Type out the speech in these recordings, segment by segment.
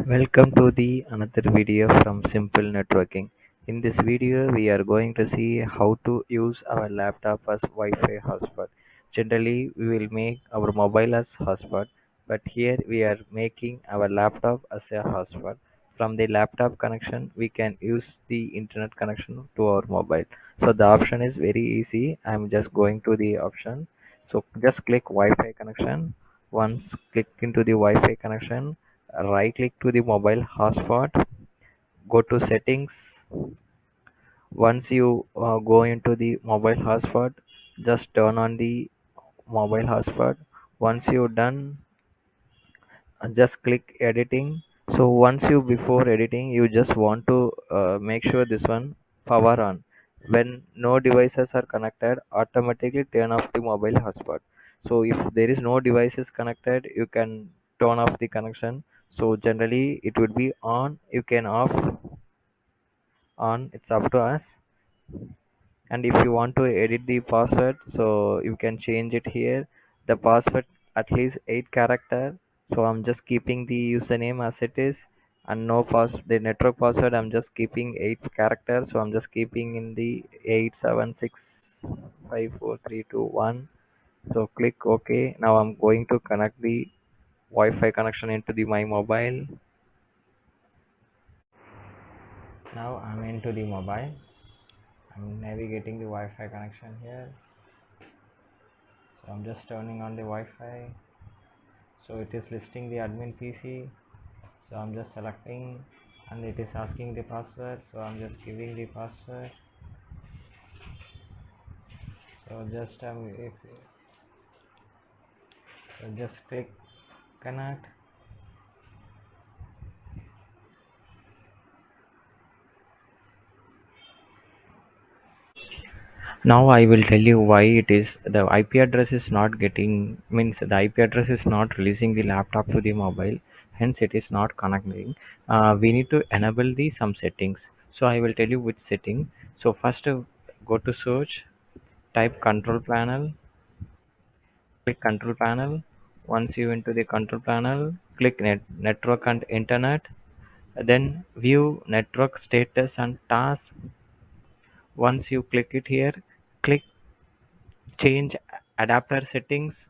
Welcome to the another video from Simple Networking. In this video, we are going to see how to use our laptop as Wi-Fi hotspot. Generally, we will make our mobile as hotspot, but here we are making our laptop as a hotspot. From the laptop connection, we can use the internet connection to our mobile. So the option is very easy. I'm just going to the option. So just click Wi-Fi connection. Once click into the Wi-Fi connection, right click to the mobile hotspot, go to settings. Once you go into the mobile hotspot, just turn on the mobile hotspot. Once you're done, just click editing. So once you before editing, you just want to make sure this one power on. When no devices are connected, automatically turn off the mobile hotspot. So if there is no devices connected, you can turn off the connection. So generally it would be on, you can off, on, it's up to us. And if you want to edit the password, so you can change it here. The password at least 8 character. So I'm just keeping the username as it is, and no pass the network password, I'm just keeping 8 characters. So I'm just keeping in the 8765432 1. So click OK. Now I'm going to connect the Wi-Fi connection into the my mobile. Now I'm into the mobile. I'm navigating the Wi-Fi connection here. So I'm just turning on the Wi-Fi. So it is listing the admin PC. So I'm just selecting, and it is asking the password. So I'm just giving the password. So just if so just click connect. Now I will tell you why it is the IP address is not getting, means the IP address is not releasing the laptop to the mobile, hence it is not connecting. We need to enable the some settings. So I will tell you which setting. So first go to search, type control panel, click control panel. Once you into the control panel, click network and internet, then view network status and task. Once you click it here, click change adapter settings.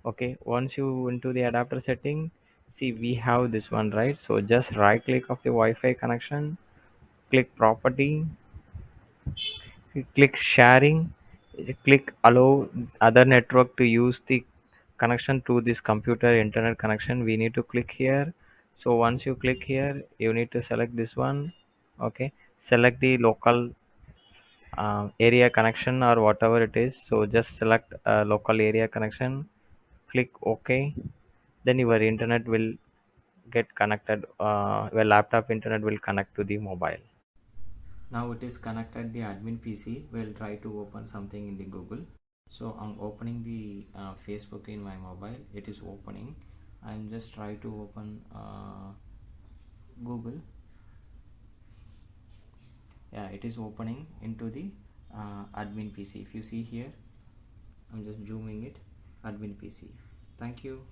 Okay, once you into the adapter setting, see we have this one, right? So just right click of the Wi-Fi connection, click property, click sharing, click allow other network to use the connection to this computer internet connection. We need to click here. So once you click here, you need to select this one. Okay, select the local area connection or whatever it is. So just select local area connection, click OK. Then your internet will get connected, your laptop internet will connect to the mobile. Now it is connected the admin PC. We'll try to open something in the Google. So I'm opening the Facebook in my mobile. It is opening. I'm just try to open Google. Yeah, it is opening into the admin PC. If you see here, I'm just zooming it, admin PC. Thank you.